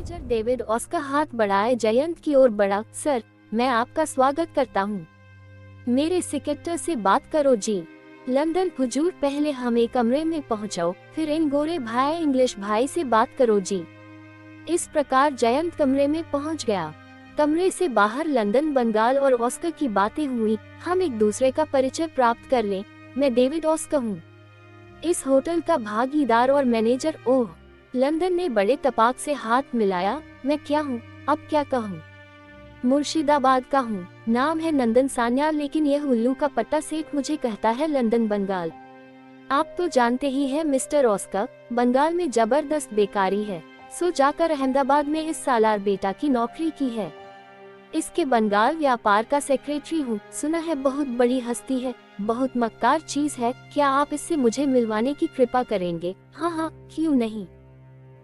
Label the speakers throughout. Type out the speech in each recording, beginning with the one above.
Speaker 1: Manager David Oscar हाथ बढ़ाए जयंत की ओर बढ़ा। सर, मैं आपका स्वागत करता हूँ। मेरे सेक्रेटरी से बात करो जी। लंदन हुजूर, पहले हमें कमरे में पहुँचाओ, फिर इन गोरे भाई इंग्लिश भाई से बात करो जी। इस प्रकार जयंत कमरे में पहुँच गया। कमरे से बाहर लंदन बंगाल और ऑस्कर की बातें हुई। हम एक दूसरे का परिचय प्राप्त कर लें। मैं डेविड ऑस्कर हूँ, इस होटल का भागीदार और मैनेजर। ओह, लंदन ने बड़े तपाक से हाथ मिलाया। मैं क्या हूँ, अब क्या कहूँ? मुर्शिदाबाद का हूँ, नाम है नंदन सान्याल, लेकिन यह उल्लू का पट्टा सेठ मुझे कहता है लंदन बंगाल। आप तो जानते ही हैं मिस्टर ऑस्कर, बंगाल में जबरदस्त बेकारी है, सो जाकर अहमदाबाद में इस सालार बेटा की नौकरी की है। इसके बंगाल व्यापार का सेक्रेटरी हूँ। सुना है बहुत बड़ी हस्ती है, बहुत मक्कार चीज है। क्या आप इससे मुझे मिलवाने की कृपा करेंगे? हाँ हाँ, क्यों नहीं।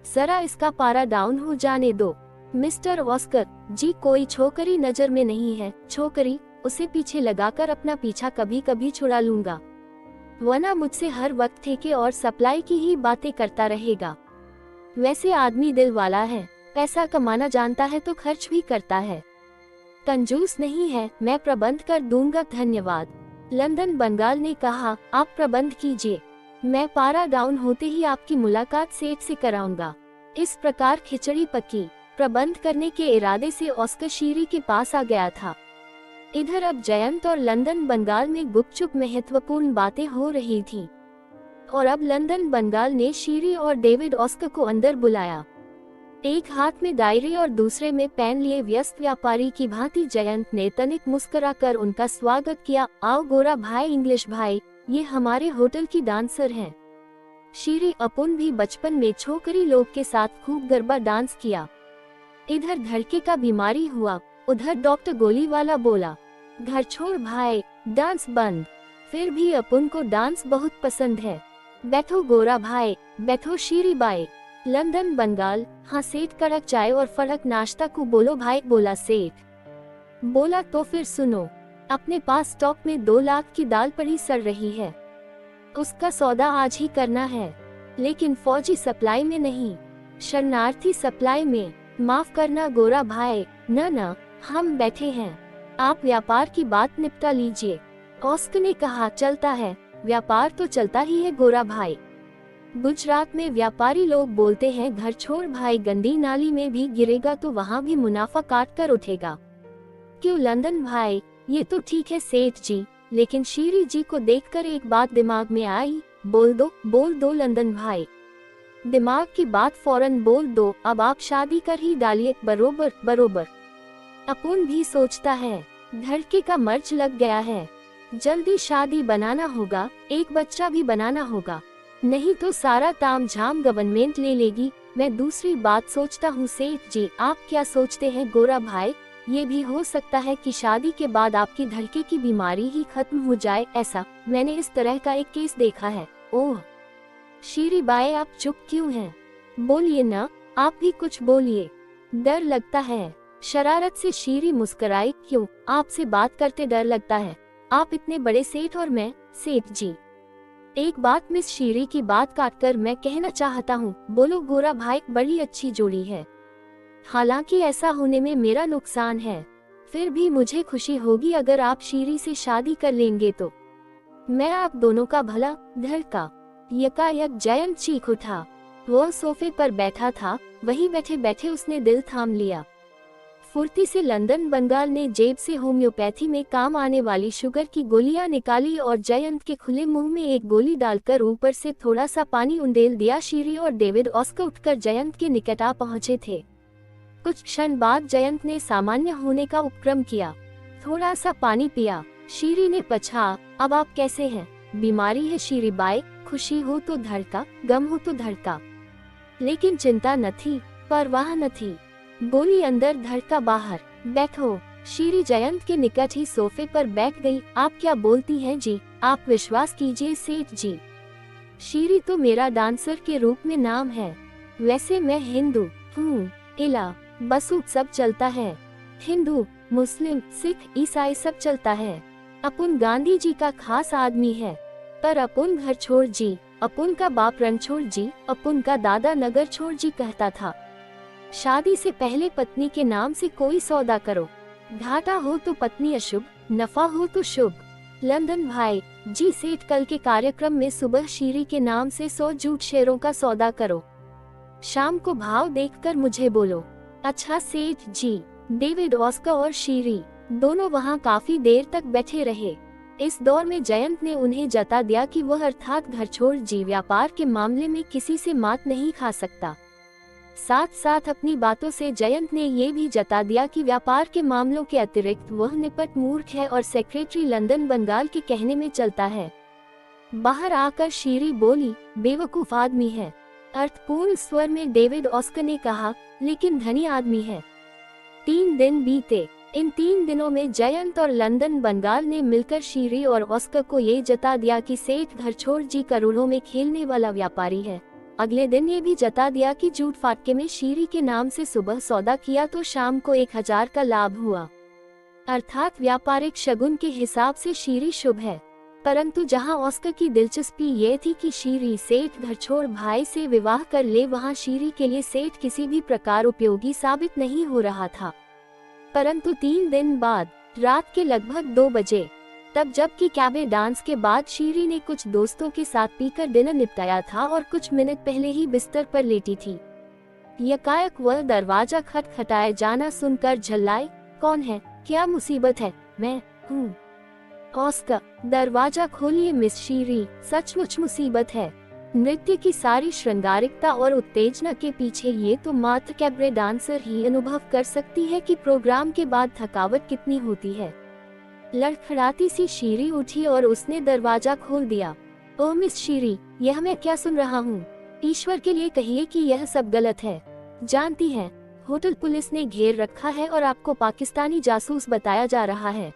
Speaker 1: जरा इसका पारा डाउन हो जाने दो। मिस्टर ऑस्कर जी, कोई छोकरी नजर में नहीं है। छोकरी? उसे पीछे लगाकर अपना पीछा कभी कभी छुड़ा लूंगा, वरना मुझसे हर वक्त ठेके और सप्लाई की ही बातें करता रहेगा। वैसे आदमी दिल वाला है, पैसा कमाना जानता है तो खर्च भी करता है, कंजूस नहीं है। मैं प्रबंध कर दूंगा, धन्यवाद। लंदन बंगाल ने कहा, आप प्रबंध कीजिए, मैं पारा डाउन होते ही आपकी मुलाकात सेठ से कराऊंगा। इस प्रकार खिचड़ी पकी। प्रबंध करने के इरादे से ऑस्कर शीरी के पास आ गया था। इधर अब जयंत और लंदन बंगाल में गुपचुप महत्वपूर्ण बातें हो रही थीं। और अब लंदन बंगाल ने शीरी और डेविड ऑस्कर को अंदर बुलाया। एक हाथ में डायरी और दूसरे में पेन लिए व्यस्त व्यापारी की भांति जयंत ने तनिक मुस्कुराकर उनका स्वागत किया। आओ गोरा भाई इंग्लिश भाई, ये हमारे होटल की डांसर हैं। शीरी अपुन भी बचपन में छोकरी लोग के साथ खूब गरबा डांस किया। इधर धड़के का बीमारी हुआ, उधर डॉक्टर गोलीवाला बोला, घर छोड़ भाई, डांस बंद। फिर भी अपुन को डांस बहुत पसंद है। बैठो गोरा भाई, बैठो शीरी बाई। लंदन बंगाल, हाँ सेठ, कड़क चाय और फड़क नाश्ता को बोलो भाई। बोला सेठ। बोला तो फिर सुनो, अपने पास स्टॉक में 2 लाख की दाल पड़ी सड़ रही है, उसका सौदा आज ही करना है, लेकिन फौजी सप्लाई में नहीं, शरणार्थी सप्लाई में। माफ करना गोरा भाई, न हम बैठे हैं, आप व्यापार की बात निपटा लीजिए। ऑस्कर ने कहा, चलता है, व्यापार तो चलता ही है गोरा भाई। गुजरात में व्यापारी लोग बोलते हैं, घर छोड़ भाई, गंदी नाली में भी गिरेगा तो वहाँ भी मुनाफा काट कर उठेगा। क्यों लंदन भाई? ये तो ठीक है सेठ जी, लेकिन शीरी जी को देखकर एक बात दिमाग में आई। बोल दो लंदन भाई, दिमाग की बात फौरन बोल दो। अब आप शादी कर ही डालिए, बरोबर। अपुन भी सोचता है, धड़के का मर्च लग गया है, जल्दी शादी बनाना होगा, एक बच्चा भी बनाना होगा, नहीं तो सारा ताम झाम गवर्नमेंट ले लेगी। मैं दूसरी बात सोचता हूँ सेठ जी, आप क्या सोचते हैं गोरा भाई? ये भी हो सकता है कि शादी के बाद आपकी धड़के की बीमारी ही खत्म हो जाए। ऐसा मैंने इस तरह का एक केस देखा है। ओह शीरी बाई, आप चुप क्यों हैं? बोलिए ना, आप भी कुछ बोलिए, डर लगता है। शरारत से शीरी मुस्कुराई। क्यों, आपसे बात करते डर लगता है? आप इतने बड़े सेठ और मैं सेठ जी। एक बात मिस शीरी की बात काटकर मैं कहना चाहता हूँ। बोलो गोरा भाई, बड़ी अच्छी जोड़ी है, हालांकि ऐसा होने में मेरा नुकसान है, फिर भी मुझे खुशी होगी अगर आप शीरी से शादी कर लेंगे तो। मैं आप दोनों का भला। धड़का। यकायक जयंत चीख उठा। वो सोफे पर बैठा था, वहीं बैठे बैठे उसने दिल थाम लिया। फुर्ती से लंदन बंगाल ने जेब से होम्योपैथी में काम आने वाली शुगर की गोलियां निकाली और जयंत के खुले मुंह में एक गोली डालकर ऊपर से थोड़ा सा पानी उंडेल दिया। शीरी और डेविड ऑस्कर उठकर जयंत के निकट आ पहुंचे थे। कुछ क्षण बाद जयंत ने सामान्य होने का उपक्रम किया, थोड़ा सा पानी पिया। शीरी ने पूछा, अब आप कैसे हैं? बीमारी है शीरी बाई, खुशी हो तो धड़का, गम हो तो धड़का, लेकिन चिंता न थी, परवाह न थी। गोली अंदर, धड़का बाहर। बैठो। शीरी जयंत के निकट ही सोफे पर बैठ गई। आप क्या बोलती हैं जी? आप विश्वास कीजिए सेठ जी, शीरी तो मेरा डांसर के रूप में नाम है। वैसे मैं हिंदू हूँ, इला बसूत सब चलता है, हिंदू मुस्लिम सिख ईसाई सब चलता है। अपुन गांधी जी का खास आदमी है, पर अपुन घर छोड़ जी, अपुन का बाप रणछोड़ जी, अपुन का दादा नगर छोड़ जी कहता था। शादी से पहले पत्नी के नाम से कोई सौदा करो, घाटा हो तो पत्नी अशुभ, नफा हो तो शुभ। लंदन भाई जी, सेठ कल के कार्यक्रम में सुबह शीरी के नाम से 100 जूट शेयरों का सौदा करो, शाम को भाव देखकर मुझे बोलो। अच्छा सेठ जी। डेविड, ऑस्कर और शीरी दोनों वहाँ काफी देर तक बैठे रहे। इस दौर में जयंत ने उन्हें जता दिया कि वह अर्थात घर छोड़ जी व्यापार के मामले में किसी से मात नहीं खा सकता। साथ साथ अपनी बातों से जयंत ने ये भी जता दिया कि व्यापार के मामलों के अतिरिक्त वह निपट मूर्ख है और सेक्रेटरी लंदन बंगाल के कहने में चलता है। बाहर आकर शीरी बोली, बेवकूफ आदमी है। अर्थपूर्ण स्वर में डेविड ऑस्कर ने कहा, लेकिन धनी आदमी है। 3 दिन बीते। इन 3 दिनों में जयंत और लंदन बंगाल ने मिलकर शीरी और ऑस्कर को ये जता दिया कि सेठ घर छोड़ जी करोड़ों में खेलने वाला व्यापारी है। अगले दिन ये भी जता दिया कि जूट फाटके में शीरी के नाम से सुबह सौदा किया तो शाम को 1000 का लाभ हुआ। अर्थात व्यापारिक शगुन के हिसाब से शीरी शुभ है। परंतु जहां ऑस्कर की दिलचस्पी ये थी कि शीरी सेठ घर छोड़ भाई से विवाह कर ले, वहां शीरी के लिए सेठ किसी भी प्रकार उपयोगी साबित नहीं हो रहा था। परंतु 3 दिन बाद रात के लगभग 2 बजे, तब जबकि कैबे डांस के बाद शीरी ने कुछ दोस्तों के साथ पीकर डिनर निपटाया था और कुछ मिनट पहले ही बिस्तर पर लेटी थी, यकायक वह दरवाजा खटखटाए जाना सुनकर झल्लाई। कौन है? क्या मुसीबत है? मैं हूँ ऑस्कर। दरवाजा खोलिए मिस शीरी, सचमुच मुसीबत है। नृत्य की सारी श्रृंगारिकता और उत्तेजना के पीछे ये तो मात्र कैबरे डांसर ही अनुभव कर सकती है कि प्रोग्राम के बाद थकावट कितनी होती है। लड़खड़ाती सी शीरी उठी और उसने दरवाजा खोल दिया। ओह मिस शीरी, यह मैं क्या सुन रहा हूँ? ईश्वर के लिए कहिए कि यह सब गलत है। जानती हैं, होटल पुलिस ने घेर रखा है और आपको पाकिस्तानी जासूस बताया जा रहा है।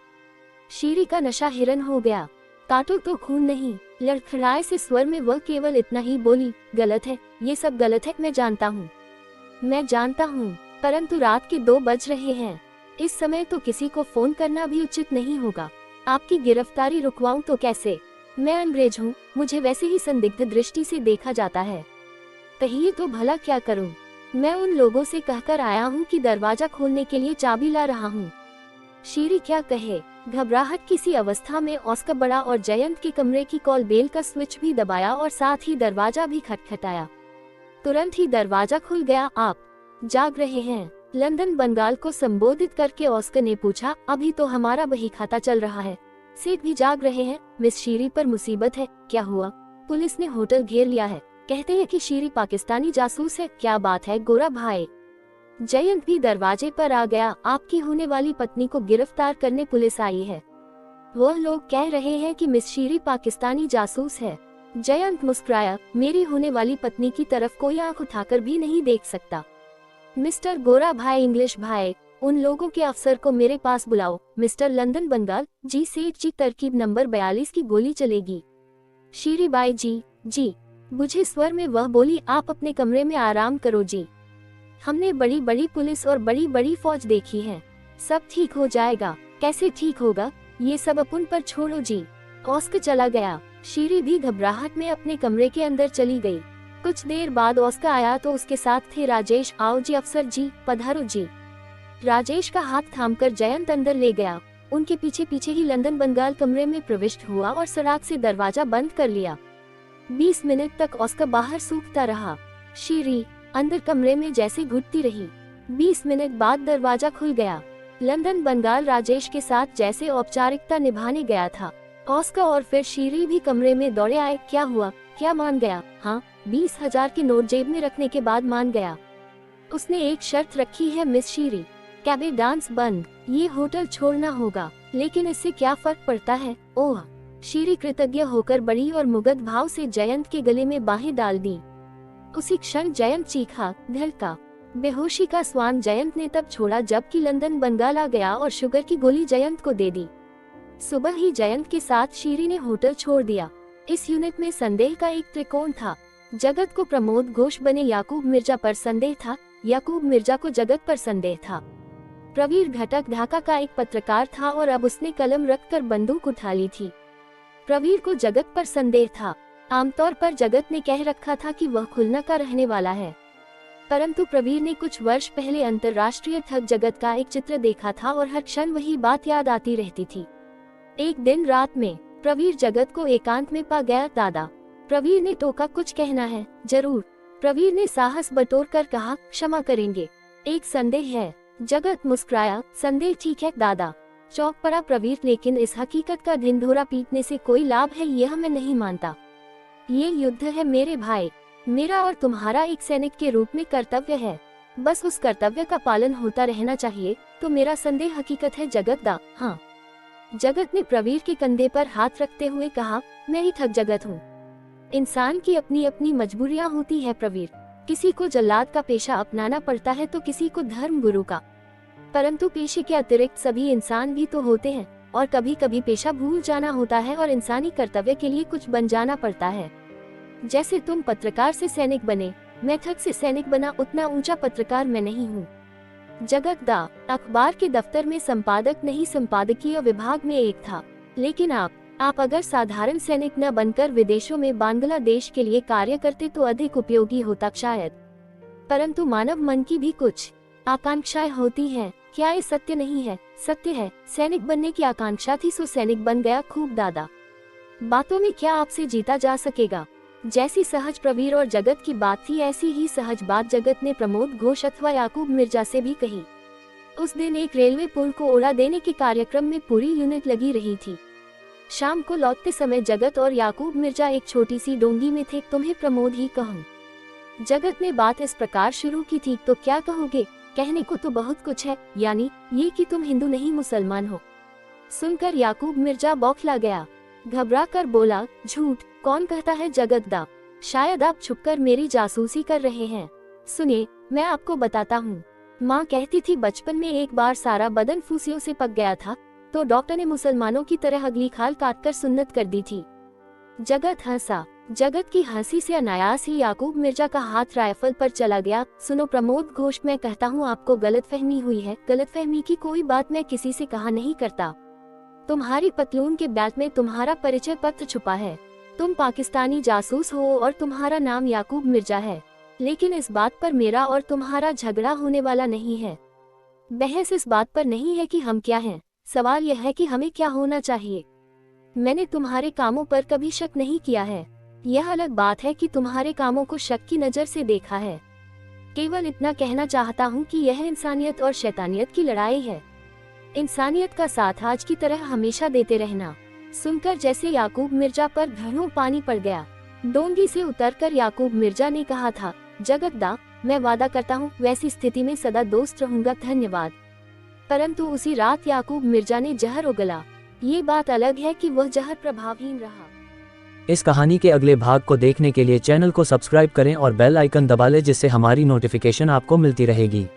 Speaker 1: शीरी का नशा हिरन हो गया। काटो तो खून नहीं। लड़खड़ाए से स्वर में वह केवल इतना ही बोली, गलत है, ये सब गलत है। मैं जानता हूँ, परंतु रात के 2 बज रहे हैं। इस समय तो किसी को फोन करना भी उचित नहीं होगा। आपकी गिरफ्तारी रुकवाऊं तो कैसे? मैं अंग्रेज हूँ, मुझे वैसे ही संदिग्ध दृष्टि से देखा जाता है। कहिए तो भला क्या करूँ? मैं उन लोगों से कहकर आया हूँ कि दरवाजा खोलने के लिए चाबी ला रहा हूँ। शीरी क्या कहे? घबराहट किसी अवस्था में ऑस्कर बड़ा और जयंत के कमरे की कॉल बेल का स्विच भी दबाया और साथ ही दरवाजा भी खटखटाया। तुरंत ही दरवाजा खुल गया। आप जाग रहे हैं? लंदन बंगाल को संबोधित करके ऑस्कर ने पूछा। अभी तो हमारा बही खाता चल रहा है। सेठ भी जाग रहे हैं। मिस शीरी पर मुसीबत है। क्या हुआ? पुलिस ने होटल घेर लिया है। कहते हैं कि शीरी पाकिस्तानी जासूस है। क्या बात है गोरा भाई? जयंत भी दरवाजे पर आ गया। आपकी होने वाली पत्नी को गिरफ्तार करने पुलिस आई है। वह लोग कह रहे हैं कि मिस शीरी पाकिस्तानी जासूस है। जयंत मुस्कुराया। मेरी होने वाली पत्नी की तरफ कोई आंख उठाकर भी नहीं देख सकता। मिस्टर गोरा भाई, इंग्लिश भाई, उन लोगों के अफसर को मेरे पास बुलाओ। मिस्टर लंदन बंगाल जी, सेठ जी, तरकीब नंबर 42 की गोली चलेगी। शीरी बाई जी। बुझे स्वर में वह बोली, आप अपने कमरे में आराम करो जी। हमने बड़ी बड़ी पुलिस और बड़ी बड़ी फौज देखी है। सब ठीक हो जाएगा। कैसे ठीक होगा? ये सब अपन पर छोड़ो जी। ऑस्कर चला गया। शीरी भी घबराहट में अपने कमरे के अंदर चली गई। कुछ देर बाद ऑस्कर आया तो उसके साथ थे राजेश। आओ जी अफसर जी, पधारो जी। राजेश का हाथ थामकर जयंत अंदर ले गया। उनके पीछे पीछे ही लंदन बंगाल कमरे में प्रविष्ट हुआ और सराग से दरवाजा बंद कर लिया। 20 मिनट तक ऑस्कर बाहर सूखता रहा। शीरी अंदर कमरे में जैसे घुटती रही। 20 मिनट बाद दरवाजा खुल गया। लंदन बंगाल राजेश के साथ जैसे औपचारिकता निभाने गया था। ऑस्कर और फिर शीरी भी कमरे में दौड़े आए। क्या हुआ? क्या मान गया? हाँ, 20,000 के नोट जेब में रखने के बाद मान गया। उसने एक शर्त रखी है मिस शीरी, कैबे डांस बंद। ये होटल छोड़ना होगा। लेकिन इससे क्या फर्क पड़ता है? ओह। शीरी कृतज्ञ होकर बड़ी और मुग्ध भाव से जयंत के गले में बाहें डाल दी। उसी क्षण जयंत चीखा, धड़का। बेहोशी का स्वान जयंत ने तब छोड़ा जबकि लंदन बंगाल आ गया और शुगर की गोली जयंत को दे दी। सुबह ही जयंत के साथ शीरी ने होटल छोड़ दिया। इस यूनिट में संदेह का एक त्रिकोण था। जगत को प्रमोद घोष बने याकूब मिर्जा पर संदेह था। याकूब मिर्जा को जगत पर संदेह था। प्रवीर घटक ढाका का एक पत्रकार था और अब उसने कलम रखकर बंदूक उठा ली थी। प्रवीर को जगत पर संदेह था। आमतौर पर जगत ने कह रखा था कि वह खुलना का रहने वाला है। परंतु प्रवीर ने कुछ वर्ष पहले अंतर्राष्ट्रीय ठग जगत का एक चित्र देखा था और हर क्षण वही बात याद आती रहती थी। एक दिन रात में प्रवीर जगत को एकांत में पा गया। दादा, प्रवीर ने टोका, कुछ कहना है? जरूर, प्रवीर ने साहस बटोर कर कहा, क्षमा करेंगे, एक संदेह है। जगत मुस्कुराया, संदेह? ठीक है दादा। चौंक पड़ा प्रवीर, लेकिन इस हकीकत का ढिंढोरा पीटने से कोई लाभ है यह मैं नहीं मानता। ये युद्ध है मेरे भाई, मेरा और तुम्हारा एक सैनिक के रूप में कर्तव्य है, बस उस कर्तव्य का पालन होता रहना चाहिए। तो मेरा संदेह हकीकत है जगत दा? हाँ। जगत ने प्रवीर के कंधे पर हाथ रखते हुए कहा, मैं ही ठग जगत हूँ। इंसान की अपनी अपनी मजबूरियाँ होती है प्रवीर, किसी को जल्लाद का पेशा अपनाना पड़ता है तो किसी को धर्म गुरु का, परंतु पेशे के अतिरिक्त सभी इंसान भी तो होते हैं और कभी कभी पेशा भूल जाना होता है और इंसानी कर्तव्य के लिए कुछ बन जाना पड़ता है। जैसे तुम पत्रकार से सैनिक बने, मैं ठग से सैनिक बना, उतना ऊंचा पत्रकार मैं नहीं हूँ। जगत दा अखबार के दफ्तर में संपादक नहीं, संपादकीय विभाग में एक था, लेकिन आप अगर साधारण सैनिक न बनकर विदेशों में बांग्लादेश के लिए कार्य करते तो अधिक उपयोगी होता शायद। परंतु मानव मन की भी कुछ आकांक्षाएं होती हैं, क्या ये सत्य नहीं है? सत्य है, सैनिक बनने की आकांक्षा थी सो सैनिक बन गया। खूब दादा, बातों में क्या आपसे जीता जा सकेगा? जैसी सहज प्रवीर और जगत की बात थी, ऐसी ही सहज बात जगत ने प्रमोद घोष अथवा याकूब मिर्जा से भी कही। उस दिन एक रेलवे पुल को उड़ा देने के कार्यक्रम में पूरी यूनिट लगी रही थी। शाम को लौटते समय जगत और याकूब मिर्जा एक छोटी सी डोंगी में थे। तुम्हें प्रमोद ही कहूँ? जगत ने बात इस प्रकार शुरू की थी। तो क्या कहोगे? कहने को तो बहुत कुछ है, यानी ये कि तुम हिंदू नहीं मुसलमान हो। सुनकर याकूब मिर्जा बौखला गया, घबरा कर बोला, झूठ, कौन कहता है जगत दा? शायद आप छुपकर मेरी जासूसी कर रहे हैं। सुनिए, मैं आपको बताता हूँ। माँ कहती थी बचपन में एक बार सारा बदन फूसियों से पक गया था तो डॉक्टर ने मुसलमानों की तरह अगली खाल काटकर सुन्नत कर दी थी। जगत हंसा। जगत की हंसी से अनायास ही याकूब मिर्जा का हाथ राइफल पर चला गया। सुनो प्रमोद घोष, मैं कहता हूँ आपको गलतफहमी हुई है। गलतफहमी की कोई बात मैं किसी से कहा नहीं करता। तुम्हारी पतलून के बैग में तुम्हारा परिचय पत्र छुपा है। तुम पाकिस्तानी जासूस हो और तुम्हारा नाम याकूब मिर्जा है। लेकिन इस बात पर मेरा और तुम्हारा झगड़ा होने वाला नहीं है। बहस इस बात पर नहीं है कि हम क्या हैं, सवाल यह है कि हमें क्या होना चाहिए। मैंने तुम्हारे कामों पर कभी शक नहीं किया है। यह अलग बात है कि तुम्हारे कामों को शक की नज़र से देखा है। केवल इतना कहना चाहता हूँ कि यह इंसानियत और शैतानियत की लड़ाई है। इंसानियत का साथ आज की तरह हमेशा देते रहना। सुनकर जैसे याकूब मिर्जा पर घड़ों पानी पड़ गया। डोंगी से उतरकर याकूब मिर्जा ने कहा था, जगत दा, मैं वादा करता हूँ वैसी स्थिति में सदा दोस्त रहूंगा, धन्यवाद। परंतु उसी रात याकूब मिर्जा ने जहर उगला। ये बात अलग है कि वह जहर प्रभावहीन रहा।
Speaker 2: इस कहानी के अगले भाग को देखने के लिए चैनल को सब्सक्राइब करें और बेल आइकन दबा लें, जिससे हमारी नोटिफिकेशन आपको मिलती रहेगी।